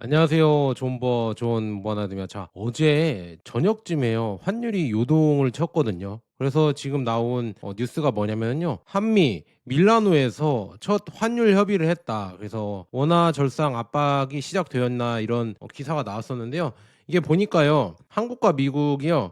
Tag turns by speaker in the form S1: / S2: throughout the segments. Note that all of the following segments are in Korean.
S1: 안녕하세요. 존 무하나드입니다. 자, 어제 저녁쯤에요. 환율이 요동을 쳤거든요. 그래서 지금 나온 뉴스가 뭐냐면요. 한미 밀라노에서 첫 환율 협의를 했다. 그래서 원화 절상 압박이 시작되었나 이런 기사가 나왔었는데요. 이게 보니까요. 한국과 미국이요.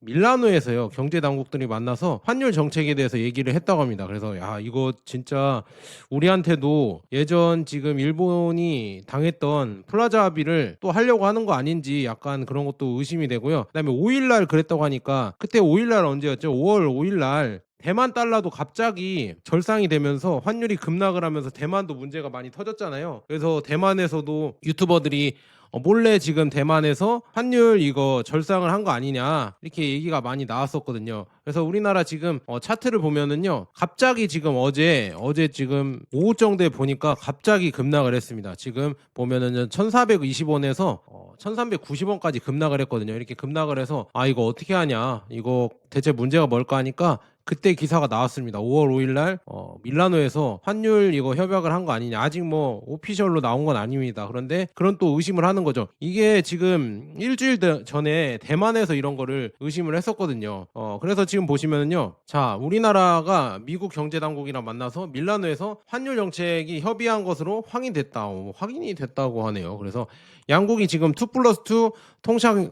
S1: 밀라노에서요. 경제 당국들이 만나서 환율 정책에 대해서 얘기를 했다고 합니다. 그래서 야, 이거 진짜 우리한테도 예전 지금 일본이 당했던 플라자 합의를 또 하려고 하는 거 아닌지 약간 그런 것도 의심이 되고요. 그다음에 5일날 그랬다고 하니까 그때 5일날 언제였죠? 5월 5일날 대만 달러도 갑자기 절상이 되면서 환율이 급락을 하면서 대만도 문제가 많이 터졌잖아요. 그래서 대만에서도 유튜버들이 몰래 지금 대만에서 환율 이거 절상을 한 거 아니냐 이렇게 얘기가 많이 나왔었거든요. 그래서 우리나라 지금 차트를 보면은요 갑자기 지금 어제 지금 오후 정도에 보니까 갑자기 급락을 했습니다. 지금 보면은 1420원에서 1390원까지 급락을 했거든요. 이렇게 급락을 해서 아 이거 어떻게 하냐 이거 대체 문제가 뭘까 하니까 그때 기사가 나왔습니다. 5월 5일 날 밀라노에서 환율 이거 협약을 한 거 아니냐. 아직 뭐 오피셜로 나온 건 아닙니다. 그런데 그런 또 의심을 하는 거죠. 이게 지금 일주일 전에 대만에서 이런 거를 의심을 했었거든요. 그래서 지금 보시면은요. 자, 우리나라가 미국 경제 당국이랑 만나서 밀라노에서 환율 정책이 협의한 것으로 확인됐다. 확인이 됐다고 하네요. 그래서 양국이 지금 2+2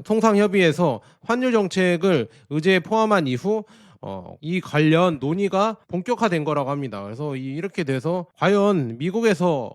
S1: 통상 협의에서 환율 정책을 의제에 포함한 이후 이 관련 논의가 본격화된 거라고 합니다. 그래서 이렇게 돼서 과연 미국에서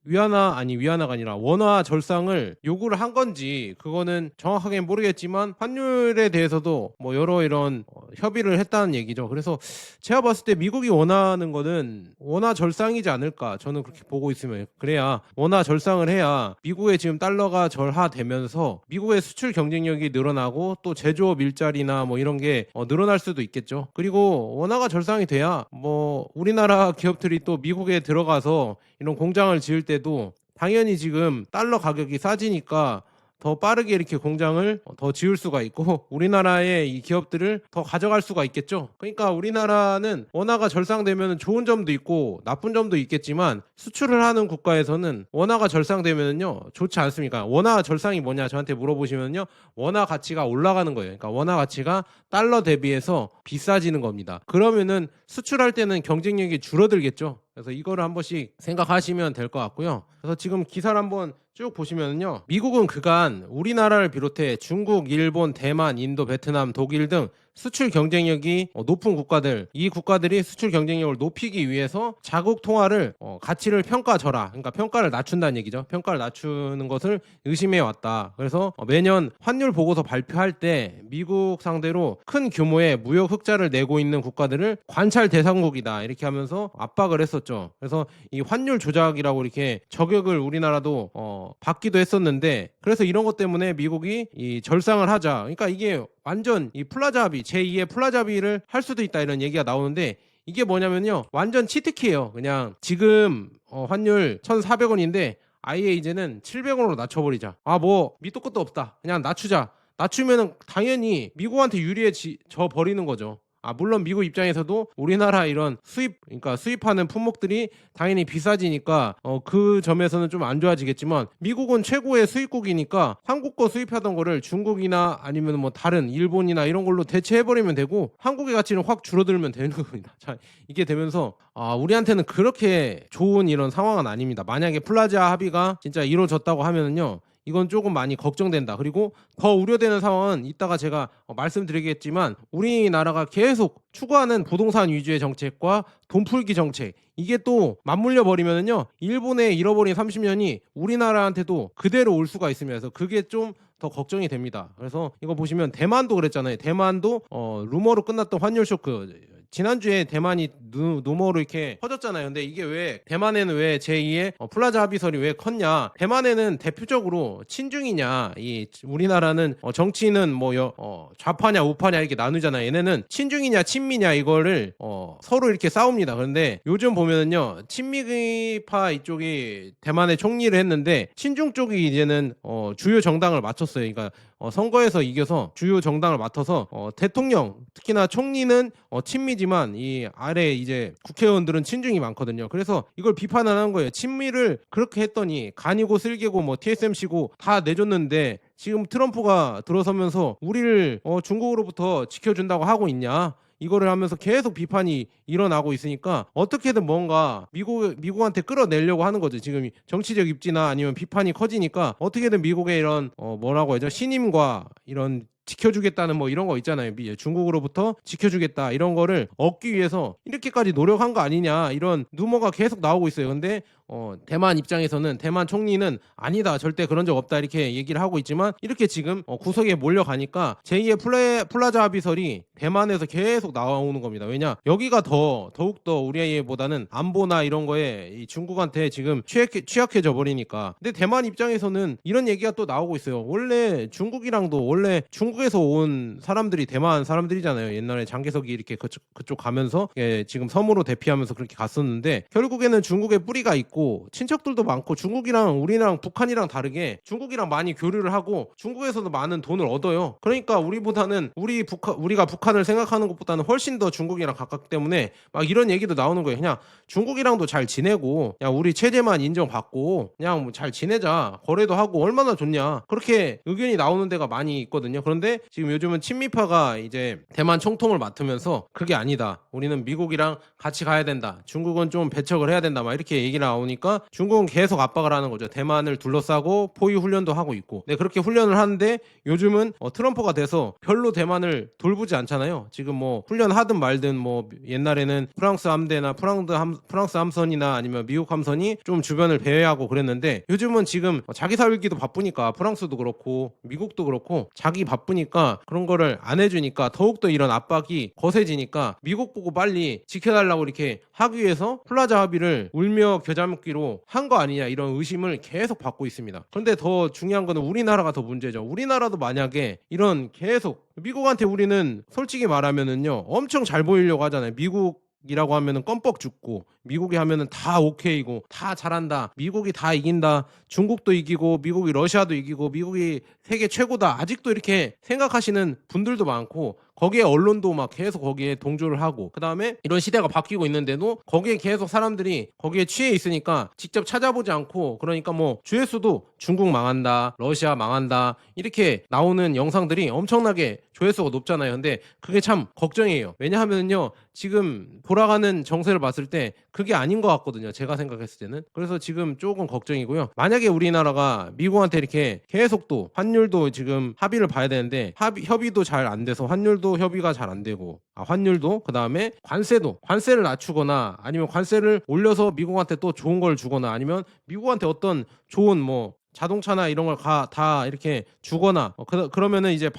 S1: 위안화가 아니라 원화 절상을 요구를 한 건지 그거는 정확하게 모르겠지만 환율에 대해서도 뭐 여러 이런 협의를 했다는 얘기죠. 그래서 제가 봤을 때 미국이 원하는 거는 원화 절상이지 않을까 저는 그렇게 보고 있으면 그래야 원화 절상을 해야 미국의 지금 달러가 절하되면서 미국의 수출 경쟁력이 늘어나고 또 제조업 일자리나 뭐 이런 게 늘어날 수도 있겠죠. 그리고 원화가 절상이 돼야 뭐 우리나라 기업들이 또 미국에 들어가서 이런 공장을 지을 때도 당연히 지금 달러 가격이 싸지니까 더 빠르게 이렇게 공장을 더 지을 수가 있고 우리나라의 이 기업들을 더 가져갈 수가 있겠죠. 그러니까 우리나라는 원화가 절상되면 좋은 점도 있고 나쁜 점도 있겠지만 수출을 하는 국가에서는 원화가 절상되면요 좋지 않습니까? 원화 절상이 뭐냐 저한테 물어보시면요 원화 가치가 올라가는 거예요. 그러니까 원화 가치가 달러 대비해서 비싸지는 겁니다. 그러면은 수출할 때는 경쟁력이 줄어들겠죠. 그래서 이거를 한 번씩 생각하시면 될 것 같고요. 그래서 지금 기사를 한번 쭉 보시면요. 미국은 그간 우리나라를 비롯해 중국, 일본, 대만, 인도, 베트남, 독일 등 수출 경쟁력이 높은 국가들, 이 국가들이 수출 경쟁력을 높이기 위해서 자국 통화를 가치를 평가져라. 그러니까 평가를 낮춘다는 얘기죠. 평가를 낮추는 것을 의심해 왔다. 그래서 매년 환율 보고서 발표할 때 미국 상대로 큰 규모의 무역 흑자를 내고 있는 국가들을 관찰 대상국이다. 이렇게 하면서 압박을 했었죠. 그래서 이 환율 조작이라고 이렇게 저격을 우리나라도 받기도 했었는데 그래서 이런 것 때문에 미국이 이 절상을 하자. 그러니까 이게 완전 이 플라자 합의 제2의 플라자 합의를 할 수도 있다 이런 얘기가 나오는데 이게 뭐냐면요 완전 치트키예요. 그냥 지금 환율 1,400원인데 아예 이제는 700원으로 낮춰버리자. 아 뭐 밑도 끝도 없다. 그냥 낮추자. 낮추면은 당연히 미국한테 유리해져 버리는 거죠. 아 물론 미국 입장에서도 우리나라 이런 그러니까 수입하는 품목들이 당연히 비싸지니까 그 점에서는 좀 안 좋아지겠지만 미국은 최고의 수입국이니까 한국 거 수입하던 거를 중국이나 아니면 뭐 다른 일본이나 이런 걸로 대체해버리면 되고 한국의 가치는 확 줄어들면 되는 겁니다. 자 이게 되면서 우리한테는 그렇게 좋은 이런 상황은 아닙니다. 만약에 플라자 합의가 진짜 이루어졌다고 하면은요. 이건 조금 많이 걱정된다. 그리고 더 우려되는 상황은 이따가 제가 말씀드리겠지만 우리나라가 계속 추구하는 부동산 위주의 정책과 돈풀기 정책 이게 또 맞물려 버리면은요 일본의 잃어버린 30년이 우리나라한테도 그대로 올 수가 있습니다. 그래서 그게 좀 더 걱정이 됩니다. 그래서 이거 보시면 대만도 그랬잖아요. 대만도 루머로 끝났던 환율 쇼크 지난주에 대만이 루머로 이렇게 퍼졌잖아요. 근데 이게 왜 대만에는 왜 제2의 플라자 합의설이 왜 컸냐? 대만에는 대표적으로 친중이냐? 이 우리나라는 정치는 뭐 좌파냐 우파냐 이렇게 나누잖아요. 얘네는 친중이냐 친미냐 이거를 서로 이렇게 싸웁니다. 그런데 요즘 보면은요 친미파 이쪽이 대만에 총리를 했는데 친중 쪽이 이제는 주요 정당을 맞췄어요. 그러니까 선거에서 이겨서 주요 정당을 맡아서 대통령 특히나 총리는 친미지만 이 아래 이제 국회의원들은 친중이 많거든요. 그래서 이걸 비판하는 거예요. 친미를 그렇게 했더니 간이고 쓸개고 뭐 TSMC고 다 내줬는데 지금 트럼프가 들어서면서 우리를 중국으로부터 지켜준다고 하고 있냐? 이거를 하면서 계속 비판이 일어나고 있으니까 어떻게든 뭔가 미국한테 끌어내려고 하는 거죠. 지금 정치적 입지나 아니면 비판이 커지니까 어떻게든 미국의 이런 뭐라고 하죠? 신임과 이런 지켜주겠다는 뭐 이런 거 있잖아요. 중국으로부터 지켜주겠다 이런 거를 얻기 위해서 이렇게까지 노력한 거 아니냐 이런 루머가 계속 나오고 있어요. 근데 대만 입장에서는 대만 총리는 아니다 절대 그런 적 없다 이렇게 얘기를 하고 있지만 이렇게 지금 구석에 몰려가니까 제2의 플라자 합의설이 대만에서 계속 나오는 겁니다. 왜냐 여기가 더욱더 우리보다는 안보나 이런 거에 이 중국한테 지금 취약해져 버리니까. 근데 대만 입장에서는 이런 얘기가 또 나오고 있어요. 원래 중국에서 온 사람들이 대만 사람들이잖아요. 옛날에 장개석이 이렇게 그쪽 가면서 지금 섬으로 대피하면서 그렇게 갔었는데 결국에는 중국에 뿌리가 있고 친척들도 많고 중국이랑 우리랑 북한이랑 다르게 중국이랑 많이 교류를 하고 중국에서도 많은 돈을 얻어요. 그러니까 우리가 북한을 생각하는 것보다는 훨씬 더 중국이랑 가깝기 때문에 막 이런 얘기도 나오는 거예요. 그냥 중국이랑도 잘 지내고 그냥 우리 체제만 인정받고 그냥 뭐 잘 지내자 거래도 하고 얼마나 좋냐 그렇게 의견이 나오는 데가 많이 있거든요. 그런데 지금 요즘은 친미파가 이제 대만 총통을 맡으면서 그게 아니다. 우리는 미국이랑 같이 가야 된다. 중국은 좀 배척을 해야 된다. 막 이렇게 얘기를 나오니까 중국은 계속 압박을 하는 거죠. 대만을 둘러싸고 포위 훈련도 하고 있고. 네, 그렇게 훈련을 하는데 요즘은 트럼프가 돼서 별로 대만을 돌보지 않잖아요. 지금 뭐 훈련하든 말든 뭐 옛날에는 프랑스 함대나 프랑스 함선이나 아니면 미국 함선이 좀 주변을 배회하고 그랬는데 요즘은 지금 자기 살기도 바쁘니까 프랑스도 그렇고 미국도 그렇고 자기 바쁘니까 그런 거를 안 해주니까 더욱더 이런 압박이 거세지니까 미국 보고 빨리 지켜달라고 이렇게 하기 위해서 플라자 합의를 울며 겨자 먹기로 한 거 아니냐 이런 의심을 계속 받고 있습니다. 그런데 더 중요한 거는 우리나라가 더 문제죠. 우리나라도 만약에 이런 계속 미국한테 우리는 솔직히 말하면은요 엄청 잘 보이려고 하잖아요. 미국이라고 하면은 껌뻑 죽고 미국이 하면은 다 오케이고 다 잘한다. 미국이 다 이긴다. 중국도 이기고 미국이 러시아도 이기고 미국이 세계 최고다. 아직도 이렇게 생각하시는 분들도 많고 거기에 언론도 막 계속 거기에 동조를 하고 그다음에 이런 시대가 바뀌고 있는데도 거기에 계속 사람들이 거기에 취해 있으니까 직접 찾아보지 않고 그러니까 뭐 조회수도 중국 망한다. 러시아 망한다. 이렇게 나오는 영상들이 엄청나게 조회수가 높잖아요. 근데 그게 참 걱정이에요. 왜냐하면요. 지금 돌아가는 정세를 봤을 때 그게 아닌 것 같거든요. 제가 생각했을 때는. 그래서 지금 조금 걱정이고요. 만약에 우리나라가 미국한테 이렇게 계속 또 환율도 지금 합의를 봐야 되는데 협의도 잘 안 돼서 환율도 협의가 잘 안 되고 환율도 그다음에 관세를 낮추거나 아니면 관세를 올려서 미국한테 또 좋은 걸 주거나 아니면 미국한테 어떤 좋은 뭐 자동차나 이런 걸 다 이렇게 주거나 그러면은 이제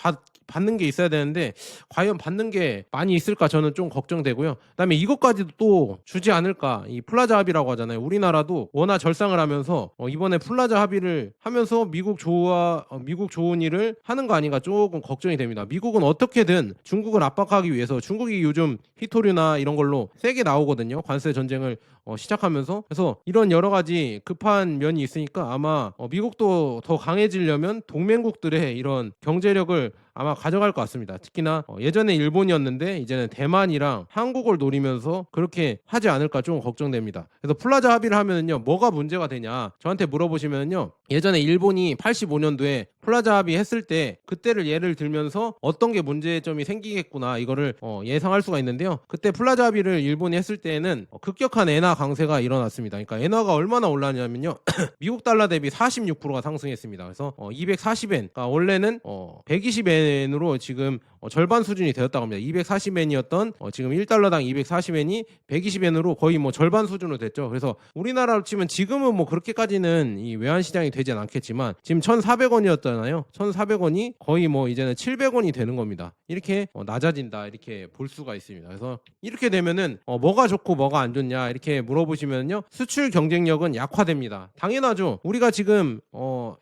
S1: 받는 게 있어야 되는데 과연 받는 게 많이 있을까 저는 좀 걱정되고요. 그다음에 이것까지도 또 주지 않을까. 이 플라자 합의라고 하잖아요. 우리나라도 워낙 절상을 하면서 이번에 플라자 합의를 하면서 미국 좋은 일을 하는 거 아닌가 조금 걱정이 됩니다. 미국은 어떻게든 중국을 압박하기 위해서 중국이 요즘 히토류나 이런 걸로 세게 나오거든요. 관세 전쟁을 시작하면서 그래서 이런 여러 가지 급한 면이 있으니까 아마 미국도 더 강해지려면 동맹국들의 이런 경제력을 아마 가져갈 것 같습니다. 특히나 예전에 일본이었는데 이제는 대만이랑 한국을 노리면서 그렇게 하지 않을까 좀 걱정됩니다. 그래서 플라자 합의를 하면은요 뭐가 문제가 되냐 저한테 물어보시면요 예전에 일본이 85년도에 플라자 합의 했을 때 그때를 예를 들면서 어떤 게 문제점이 생기겠구나 이거를 예상할 수가 있는데요. 그때 플라자 합의를 일본이 했을 때에는 급격한 엔화 강세가 일어났습니다. 그러니까 엔화가 얼마나 올랐냐면요 미국 달러 대비 46%가 상승했습니다. 그래서 240엔 그러니까 원래는 120엔으로 지금 절반 수준이 되었다고 합니다. 240엔이었던 지금 1달러당 240엔이 120엔으로 거의 뭐 절반 수준으로 됐죠. 그래서 우리나라로 치면 지금은 뭐 그렇게까지는 이 외환 시장이 되진 않겠지만 지금 1,400원이었잖아요. 1,400원이 거의 뭐 이제는 700원이 되는 겁니다. 이렇게 낮아진다 이렇게 볼 수가 있습니다. 그래서 이렇게 되면은 뭐가 좋고 뭐가 안 좋냐 이렇게 물어보시면요 수출 경쟁력은 약화됩니다. 당연하죠. 우리가 지금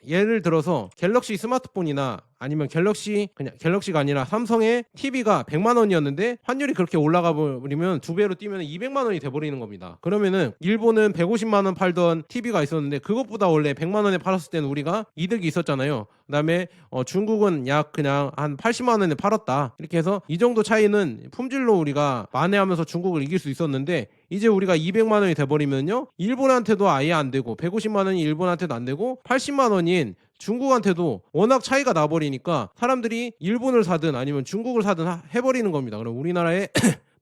S1: 예를 들어서 갤럭시 스마트폰이나 아니면 그냥 갤럭시가 아니라 삼성의 TV가 100만 원이었는데 환율이 그렇게 올라가 버리면 두 배로 뛰면 200만 원이 돼 버리는 겁니다. 그러면은 일본은 150만 원 팔던 TV가 있었는데 그것보다 원래 100만 원에 팔았을 때는 우리가 이득이 있었잖아요. 그다음에 중국은 약 그냥 한 80만 원에 팔았다. 이렇게 해서 이 정도 차이는 품질로 우리가 만회하면서 중국을 이길 수 있었는데 이제 우리가 200만 원이 돼버리면요, 일본한테도 아예 안 되고 150만 원이 일본한테도 안 되고 80만 원인 중국한테도 워낙 차이가 나버리니까 사람들이 일본을 사든 아니면 중국을 사든 해버리는 겁니다. 그럼 우리나라의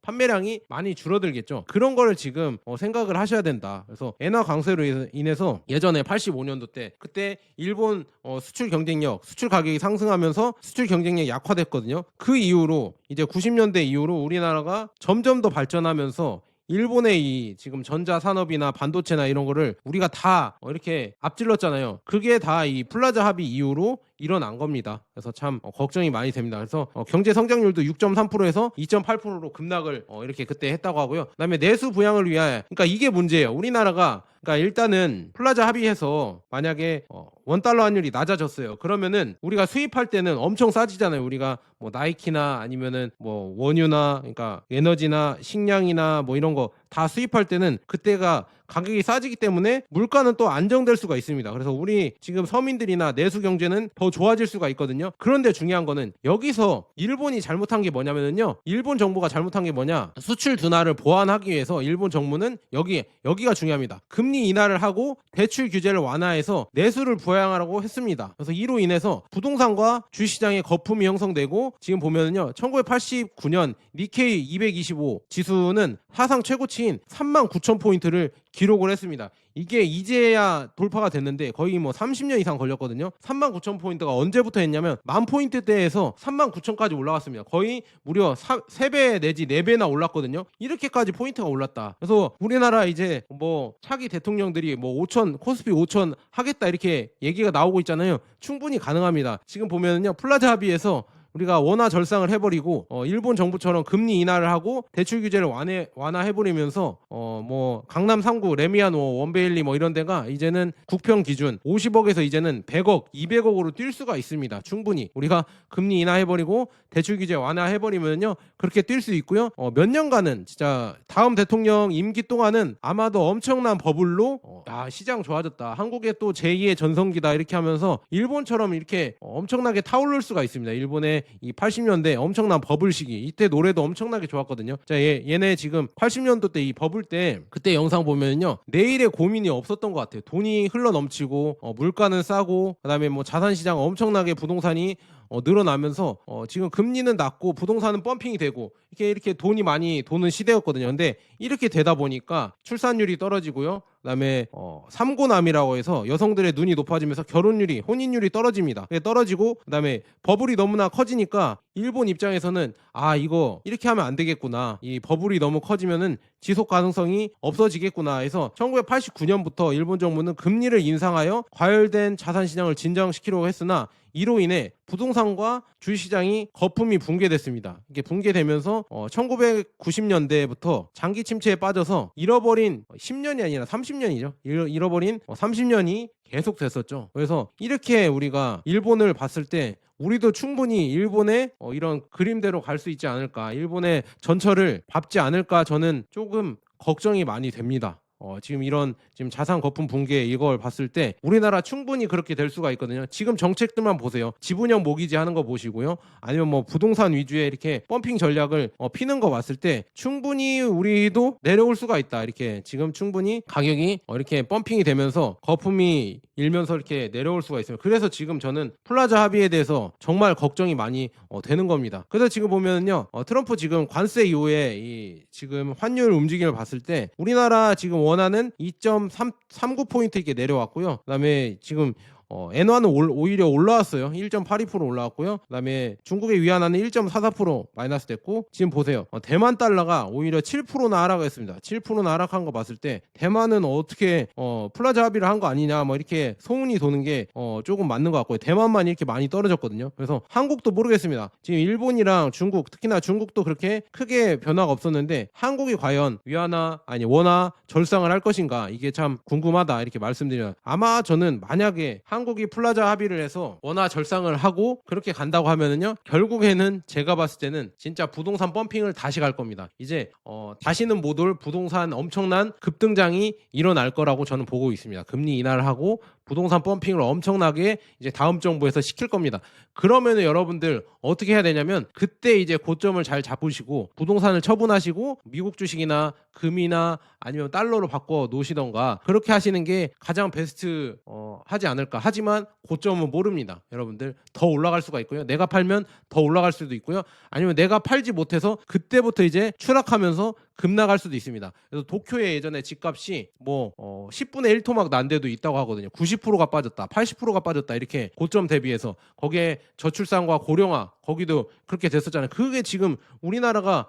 S1: 판매량이 많이 줄어들겠죠. 그런 거를 지금 생각을 하셔야 된다. 그래서 엔화 강세로 인해서 예전에 85년도 때 그때 일본 수출 경쟁력, 수출 가격이 상승하면서 수출 경쟁력이 약화됐거든요. 그 이후로 이제 90년대 이후로 우리나라가 점점 더 발전하면서 일본의 이 지금 전자 산업이나 반도체나 이런 거를 우리가 다 이렇게 앞질렀잖아요. 그게 다 이 플라자 합의 이후로 일어난 겁니다. 그래서 참 걱정이 많이 됩니다. 그래서 경제 성장률도 6.3%에서 2.8%로 급락을 이렇게 그때 했다고 하고요. 그다음에 내수 부양을 위하여, 그러니까 이게 문제예요. 우리나라가 그러니까 일단은 플라자 합의해서 만약에 원달러 환율이 낮아졌어요. 그러면은 우리가 수입할 때는 엄청 싸지잖아요. 우리가 뭐 나이키나 아니면은 뭐 원유나, 그러니까 에너지나 식량이나 뭐 이런 거 다 수입할 때는 그때가 가격이 싸지기 때문에 물가는 또 안정될 수가 있습니다. 그래서 우리 지금 서민들이나 내수 경제는 더 좋아질 수가 있거든요. 그런데 중요한 거는 여기서 일본이 잘못한 게 뭐냐면요, 일본 정부가 잘못한 게 뭐냐, 수출 둔화를 보완하기 위해서 일본 정부는 여기가 중요합니다. 금리 인하를 하고 대출 규제를 완화해서 내수를 부양하라고 했습니다. 그래서 이로 인해서 부동산과 주시장의 거품이 형성되고 지금 보면은요, 1989년 니케이 225 지수는 사상 최고치인 39,000포인트를 기록을 했습니다. 이게 이제야 돌파가 됐는데 거의 뭐 30년 이상 걸렸거든요. 39,000포인트가 언제부터 했냐면 10,000포인트대에서 39,000까지 올라갔습니다. 거의 무려 3배 내지 4배나 올랐거든요. 이렇게까지 포인트가 올랐다. 그래서 우리나라 이제 뭐 차기 대통령들이 뭐 5,000 코스피 5,000 하겠다 이렇게 얘기가 나오고 있잖아요. 충분히 가능합니다. 지금 보면은요, 플라자 합의에서 우리가 원화 절상을 해버리고 일본 정부처럼 금리 인하를 하고 대출 규제를 완화해버리면서 뭐 강남 3구 레미안 원베일리 뭐 이런 데가 이제는 국평 기준 50억에서 이제는 100억 200억으로 뛸 수가 있습니다. 충분히 우리가 금리 인하해버리고 대출 규제 완화해버리면요, 그렇게 뛸 수 있고요. 몇 년간은 진짜 다음 대통령 임기 동안은 아마도 엄청난 버블로 시장 좋아졌다, 한국의 또 제2의 전성기다 이렇게 하면서 일본처럼 이렇게 엄청나게 타오를 수가 있습니다. 일본의 이 80년대 엄청난 버블 시기, 이때 노래도 엄청나게 좋았거든요. 자, 얘네 지금 80년도 때 이 버블 때 그때 영상 보면요, 내일의 고민이 없었던 것 같아요. 돈이 흘러 넘치고 물가는 싸고 그다음에 뭐 자산시장 엄청나게 부동산이 늘어나면서 지금 금리는 낮고 부동산은 펌핑이 되고 이렇게 돈이 많이 도는 시대였거든요. 근데 이렇게 되다 보니까 출산율이 떨어지고요. 그다음에 삼고남이라고 해서 여성들의 눈이 높아지면서 결혼율이, 혼인율이 떨어집니다. 떨어지고 그다음에 버블이 너무나 커지니까 일본 입장에서는 이거 이렇게 하면 안 되겠구나, 이 버블이 너무 커지면은 지속 가능성이 없어지겠구나 해서 1989년부터 일본 정부는 금리를 인상하여 과열된 자산 시장을 진정시키려고 했으나 이로 인해 부동산과 주식시장이 거품이 붕괴됐습니다. 이게 붕괴되면서 1990년대부터 장기 침체에 빠져서 잃어버린 10년이 아니라 30년이죠. 잃어버린 30년이 계속 됐었죠. 그래서 이렇게 우리가 일본을 봤을 때 우리도 충분히 일본의 이런 그림대로 갈 수 있지 않을까, 일본의 전철을 밟지 않을까, 저는 조금 걱정이 많이 됩니다. 지금 자산 거품 붕괴 이걸 봤을 때 우리나라 충분히 그렇게 될 수가 있거든요. 지금 정책들만 보세요. 지분형 모기지 하는 거 보시고요. 아니면 뭐 부동산 위주의 이렇게 펌핑 전략을 피는 거 봤을 때 충분히 우리도 내려올 수가 있다. 이렇게 지금 충분히 가격이 이렇게 펌핑이 되면서 거품이 일면서 이렇게 내려올 수가 있어요. 그래서 지금 저는 플라자 합의에 대해서 정말 걱정이 많이 되는 겁니다. 그래서 지금 보면은요, 트럼프 지금 관세 이후에 이 지금 환율 움직임을 봤을 때 우리나라 지금 원화는 2.39포인트 이렇게 내려왔고요. 그다음에 지금 엔화는 오히려 올라왔어요. 1.82% 올라왔고요. 그다음에 중국의 위안화는 1.44% 마이너스 됐고, 지금 보세요. 대만 달러가 오히려 7%나 하락했습니다. 7%나 하락한 거 봤을 때 대만은 어떻게 플라자 합의를 한 거 아니냐 뭐 이렇게 소문이 도는 게 조금 맞는 것 같고요. 대만만 이렇게 많이 떨어졌거든요. 그래서 한국도 모르겠습니다. 지금 일본이랑 중국, 특히나 중국도 그렇게 크게 변화가 없었는데 한국이 과연 위안화 원화 절상을 할 것인가, 이게 참 궁금하다 이렇게 말씀드려요. 아마 저는 만약에 한국이 플라자 합의를 해서 원화 절상을 하고 그렇게 간다고 하면은요, 결국에는 제가 봤을 때는 진짜 부동산 펌핑을 다시 갈 겁니다. 이제 다시는 못 올 부동산 엄청난 급등장이 일어날 거라고 저는 보고 있습니다. 금리 인하를 하고 부동산 펌핑을 엄청나게 이제 다음 정부에서 시킬 겁니다. 그러면은 여러분들 어떻게 해야 되냐면, 그때 이제 고점을 잘 잡으시고 부동산을 처분하시고 미국 주식이나 금이나 아니면 달러로 바꿔 놓으시던가 그렇게 하시는 게 가장 베스트 하지 않을까. 하지만 고점은 모릅니다. 여러분들 더 올라갈 수가 있고요. 내가 팔면 더 올라갈 수도 있고요. 아니면 내가 팔지 못해서 그때부터 이제 추락하면서 급락할 수도 있습니다. 그래서 도쿄에 예전에 집값이 10분의 1 토막 난 데도 있다고 하거든요. 90%가 빠졌다, 80%가 빠졌다, 이렇게 고점 대비해서. 거기에 저출산과 고령화 거기도 그렇게 됐었잖아요. 그게 지금 우리나라가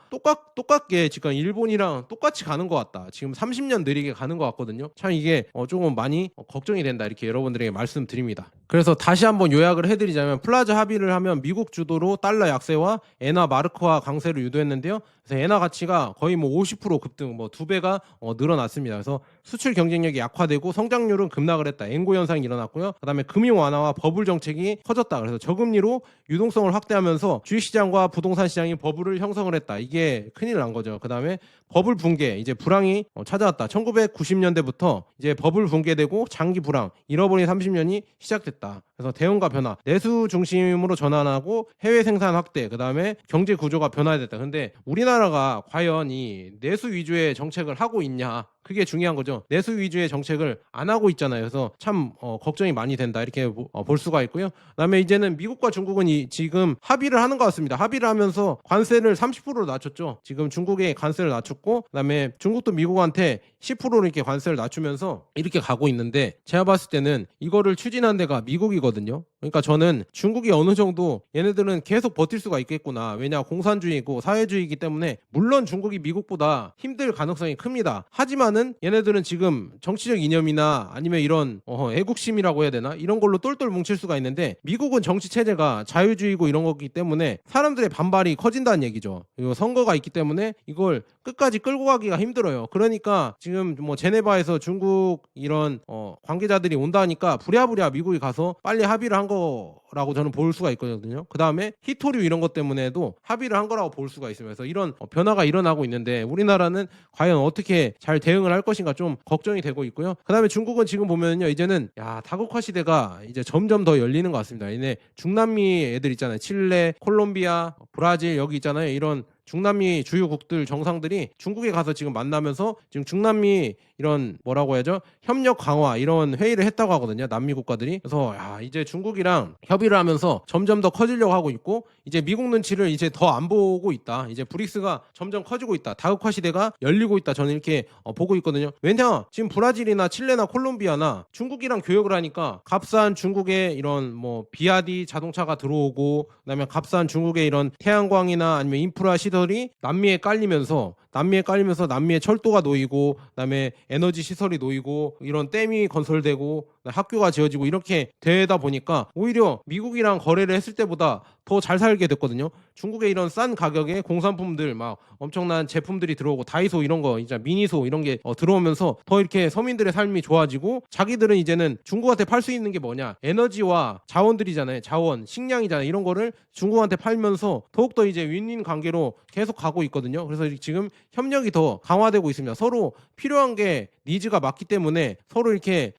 S1: 똑같게 지금 일본이랑 똑같이 가는 것 같다. 지금 30년 느리게 가는 것 같거든요. 참 이게 조금 많이 걱정이 된다, 이렇게 여러분들에게 말씀드립니다. 그래서 다시 한번 요약을 해드리자면, 플라자 합의를 하면 미국 주도로 달러 약세와 엔화 마르크화 강세를 유도했는데요. 그래서 엔화 가치가 거의 50% 급등, 2배가 늘어났습니다. 그래서 수출 경쟁력이 약화되고 성장률은 급락을 했다. 엔고 현상이 일어났고요. 그다음에 금융 완화와 버블 정책이 커졌다. 그래서 저금리로 유동성을 확대하면서 주식시장과 부동산 시장이 버블을 형성을 했다. 이게 큰일 난 거죠. 그다음에 버블 붕괴, 이제 불황이 찾아왔다. 1990년대부터 이제 버블 붕괴되고 장기 불황, 잃어버린 30년이 시작됐다. 그래서 대응과 변화, 내수 중심으로 전환하고 해외 생산 확대, 그다음에 경제 구조가 변화됐다. 근데 우리나라가 과연 이 내수 위주의 정책을 하고 있냐? 그게 중요한 거죠. 내수 위주의 정책을 안 하고 있잖아요. 그래서 참 걱정이 많이 된다, 이렇게 볼 수가 있고요. 그다음에 이제는 미국과 중국은 지금 합의를 하는 것 같습니다. 합의를 하면서 관세를 30%로 낮췄죠. 지금 중국에 관세를 낮췄고, 그다음에 중국도 미국한테 10%로 이렇게 관세를 낮추면서 이렇게 가고 있는데, 제가 봤을 때는 이거를 추진한 데가 미국이거든요. 그러니까 저는 중국이 어느 정도 얘네들은 계속 버틸 수가 있겠구나. 왜냐, 공산주의고 사회주의이기 때문에. 물론 중국이 미국보다 힘들 가능성이 큽니다. 하지만은 얘네들은 지금 정치적 이념이나 아니면 이런 애국심이라고 해야 되나, 이런 걸로 똘똘 뭉칠 수가 있는데, 미국은 정치 체제가 자유주의고 이런 거기 때문에 사람들의 반발이 커진다는 얘기죠. 그리고 선거가 있기 때문에 이걸 끝까지 끌고 가기가 힘들어요. 그러니까 지금 제네바에서 중국 이런 관계자들이 온다니까 부랴부랴 미국이 가서 빨리 합의를 한 거라고 저는 볼 수가 있거든요. 그 다음에 히토류 이런 것 때문에도 합의를 한 거라고 볼 수가 있습니다. 그래서 이런 변화가 일어나고 있는데, 우리나라는 과연 어떻게 잘 대응을 할 것인가 좀 걱정이 되고 있고요. 그 다음에 중국은 지금 보면요, 이제는 다국화 시대가 이제 점점 더 열리는 것 같습니다. 얘네 중남미 애들 있잖아요. 칠레, 콜롬비아, 브라질, 여기 있잖아요. 이런 중남미 주요국들 정상들이 중국에 가서 지금 만나면서 지금 중남미 이런 뭐라고 해야죠, 협력 강화 이런 회의를 했다고 하거든요, 남미 국가들이. 그래서 이제 중국이랑 협의를 하면서 점점 더 커지려고 하고 있고, 이제 미국 눈치를 이제 더 안 보고 있다. 이제 브릭스가 점점 커지고 있다. 다국화 시대가 열리고 있다. 저는 이렇게 보고 있거든요. 왜냐, 지금 브라질이나 칠레나 콜롬비아나 중국이랑 교역을 하니까 값싼 중국의 이런 비아디 자동차가 들어오고, 그다음에 값싼 중국의 이런 태양광이나 아니면 인프라 시설이 남미에 깔리면서 남미에 철도가 놓이고, 그다음에 에너지 시설이 놓이고, 이런 댐이 건설되고 학교가 지어지고 이렇게 되다 보니까 오히려 미국이랑 거래를 했을 때보다 더 잘 살게 됐거든요. 중국의 이런 싼 가격에 공산품들 막 엄청난 제품들이 들어오고, 다이소 이런 거, 이제 미니소 이런 게 들어오면서 더 이렇게 서민들의 삶이 좋아지고, 자기들은 이제는 중국한테 팔 수 있는 게 뭐냐, 에너지와 자원들이잖아요. 자원, 식량이잖아요. 이런 거를 중국한테 팔면서 더욱더 이제 윈윈 관계로 계속 가고 있거든요. 그래서 지금 협력이 더 강화되고 있습니다. 서로 필요한 게 니즈가 맞기 때문에 서로 이렇게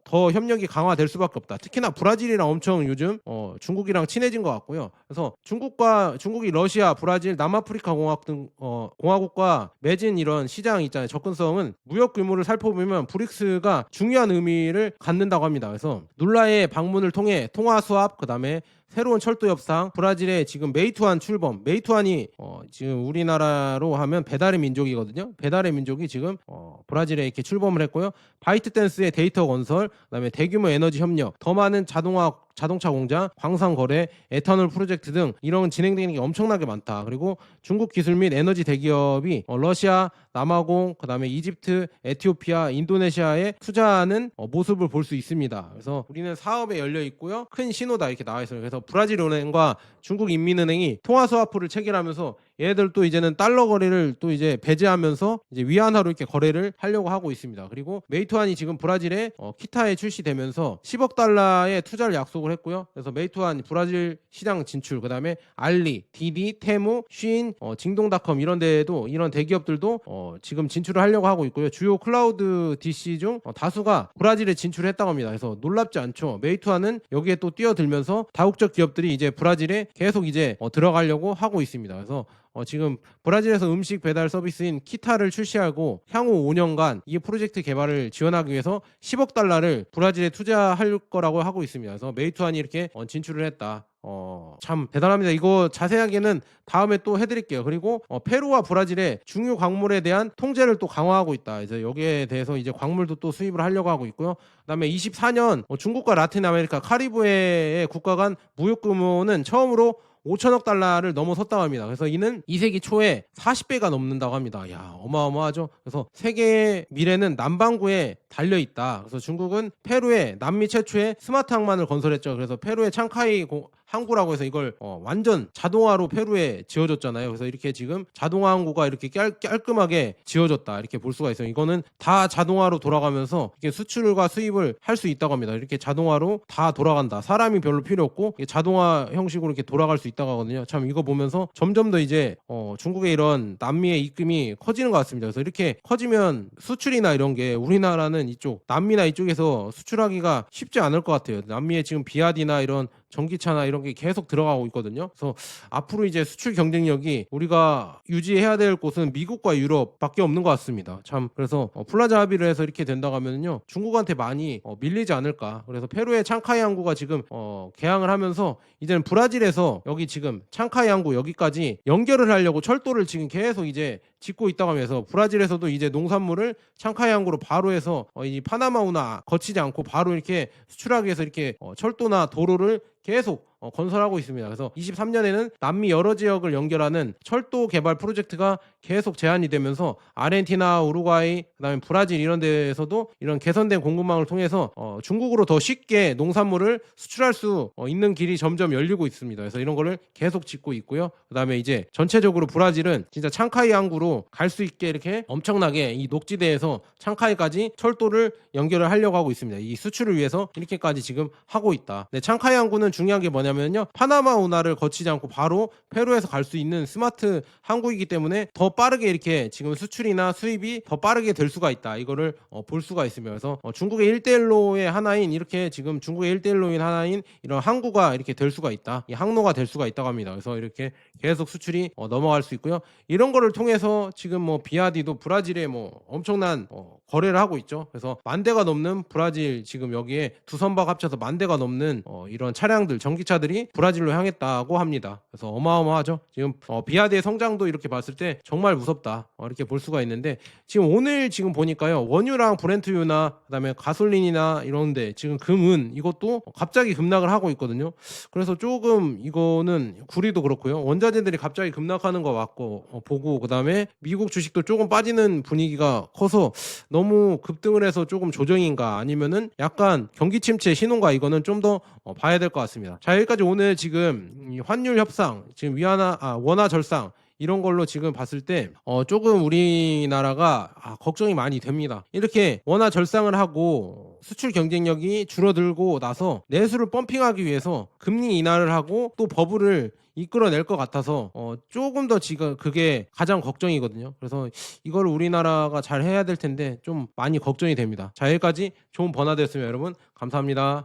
S1: 더 협력이 강화될 수밖에 없다. 특히나 브라질이랑 엄청 요즘 중국이랑 친해진 것 같고요. 그래서 중국이 러시아, 브라질, 남아프리카 공화국 등 공화국과 맺은 이런 시장 있잖아요. 접근성은 무역 규모를 살펴보면 브릭스가 중요한 의미를 갖는다고 합니다. 그래서 눌라의 방문을 통해 통화 수합, 그다음에 새로운 철도 협상, 브라질의 지금 메이투안 출범, 메이투안이 지금 우리나라로 하면 배달의 민족이거든요. 배달의 민족이 지금 브라질에 이렇게 출범을 했고요. 바이트댄스의 데이터 건설, 그다음에 대규모 에너지 협력, 더 많은 자동차 공장, 광산 거래, 에탄올 프로젝트 등 이런 진행되는 게 엄청나게 많다. 그리고 중국 기술 및 에너지 대기업이 러시아, 남아공, 그다음에 이집트, 에티오피아, 인도네시아에 투자하는 모습을 볼 수 있습니다. 그래서 우리는 사업에 열려 있고요. 큰 신호다, 이렇게 나와 있어요. 그래서 브라질 은행과 중국 인민은행이 통화 스와프를 체결하면서 얘네들도 이제는 달러 거래를 또 이제 배제하면서 이제 위안화로 이렇게 거래를 하려고 하고 있습니다. 그리고 메이투안이 지금 브라질에 키타에 출시되면서 10억 달러의 투자를 약속을 했고요. 그래서 메이투안 브라질 시장 진출, 그다음에 알리, 디디, 테무, 쉬인, 징동닷컴 이런 데에도 이런 대기업들도 지금 진출을 하려고 하고 있고요. 주요 클라우드 DC 중 다수가 브라질에 진출했다고 합니다. 그래서 놀랍지 않죠. 메이투안은 여기에 또 뛰어들면서 다국적 기업들이 이제 브라질에 계속 이제 들어가려고 하고 있습니다. 그래서 지금 브라질에서 음식 배달 서비스인 키타를 출시하고 향후 5년간 이 프로젝트 개발을 지원하기 위해서 10억 달러를 브라질에 투자할 거라고 하고 있습니다. 그래서 메이투안이 이렇게 진출을 했다. 참 대단합니다. 이거 자세하게는 다음에 또 해드릴게요. 그리고 페루와 브라질의 중유 광물에 대한 통제를 또 강화하고 있다. 이제 여기에 대해서 이제 광물도 또 수입을 하려고 하고 있고요. 그다음에 24년 중국과 라틴 아메리카 카리브해의 국가 간 무역 규모는 처음으로 5천억 달러를 넘어섰다고 합니다. 그래서 이는 2세기 초에 40배가 넘는다고 합니다. 야, 어마어마하죠. 그래서 세계의 미래는 남반구에 달려 있다. 그래서 중국은 페루에 남미 최초의 스마트 항만을 건설했죠. 그래서 페루의 창카이 항구라고 해서 이걸 완전 자동화로 페루에 지어졌잖아요. 그래서 이렇게 지금 자동화 항구가 이렇게 깔끔하게 지어졌다, 이렇게 볼 수가 있어요. 이거는 다 자동화로 돌아가면서 이렇게 수출과 수입을 할 수 있다고 합니다. 이렇게 자동화로 다 돌아간다. 사람이 별로 필요 없고 자동화 형식으로 이렇게 돌아갈 수 있다고 하거든요. 참 이거 보면서 점점 더 이제 중국의 이런 남미의 입김이 커지는 것 같습니다. 그래서 이렇게 커지면 수출이나 이런 게 우리나라는 이쪽 남미나 이쪽에서 수출하기가 쉽지 않을 것 같아요. 남미에 지금 비아디나 이런 전기차나 이런 게 계속 들어가고 있거든요. 그래서 앞으로 이제 수출 경쟁력이 우리가 유지해야 될 곳은 미국과 유럽밖에 없는 것 같습니다. 참 그래서 플라자 합의를 해서 이렇게 된다고 하면요, 중국한테 많이 밀리지 않을까. 그래서 페루의 창카이 항구가 지금 개항을 하면서 이제는 브라질에서 여기 지금 창카이 항구 여기까지 연결을 하려고 철도를 지금 계속 이제 짓고 있다고 하면서 브라질에서도 이제 농산물을 창카이 항구로 바로 해서 이 파나마 운하 거치지 않고 바로 이렇게 수출하기 위해서 이렇게 철도나 도로를 계속 건설하고 있습니다. 그래서 23년에는 남미 여러 지역을 연결하는 철도 개발 프로젝트가 계속 제한이 되면서 아르헨티나, 우루과이, 그다음에 브라질 이런 데에서도 이런 개선된 공급망을 통해서 중국으로 더 쉽게 농산물을 수출할 수 있는 길이 점점 열리고 있습니다. 그래서 이런 거를 계속 짓고 있고요. 그다음에 이제 전체적으로 브라질은 진짜 창카이 항구로 갈 수 있게 이렇게 엄청나게 이 녹지대에서 창카이까지 철도를 연결을 하려고 하고 있습니다. 이 수출을 위해서 이렇게까지 지금 하고 있다. 네, 창카이 항구는 중요한 게 뭐냐면요, 파나마 운하를 거치지 않고 바로 페루에서 갈 수 있는 스마트 항구이기 때문에 더 빠르게 이렇게 지금 수출이나 수입이 더 빠르게 될 수가 있다. 이거를 볼 수가 있습니다. 그래서 중국의 1대1로의 하나인, 이렇게 지금 중국의 1대1로인 하나인 이런 항구가 이렇게 될 수가 있다. 이 항로가 될 수가 있다고 합니다. 그래서 이렇게 계속 수출이 넘어갈 수 있고요. 이런 거를 통해서 지금 뭐 비아디도 브라질에 뭐 엄청난 거래를 하고 있죠. 그래서 10,000대가 넘는 브라질, 지금 여기에 두 선박 합쳐서 10,000대가 넘는 이런 차량들, 전기차들이 브라질로 향했다고 합니다. 그래서 어마어마하죠. 지금 비아디의 성장도 이렇게 봤을 때 정말 무섭다, 이렇게 볼 수가 있는데, 지금 오늘 지금 보니까요, 원유랑 브렌트유나 그다음에 가솔린이나 이런데 지금 금은 이것도 갑자기 급락을 하고 있거든요. 그래서 조금 이거는 구리도 그렇고요, 원자재들이 갑자기 급락하는 거 맞고 보고, 그다음에 미국 주식도 조금 빠지는 분위기가 커서 너무 급등을 해서 조금 조정인가, 아니면은 약간 경기 침체 신호인가, 이거는 좀 더 봐야 될 것 같습니다. 자, 여기까지 오늘 지금 이 환율 협상, 지금 원화 절상 이런 걸로 지금 봤을 때 조금 우리나라가 걱정이 많이 됩니다. 이렇게 원화 절상을 하고 수출 경쟁력이 줄어들고 나서 내수를 펌핑하기 위해서 금리 인하를 하고 또 버블을 이끌어낼 것 같아서 조금 더 지금 그게 가장 걱정이거든요. 그래서 이걸 우리나라가 잘 해야 될 텐데 좀 많이 걱정이 됩니다. 자, 여기까지 좋은 번화되었습니다. 여러분 감사합니다.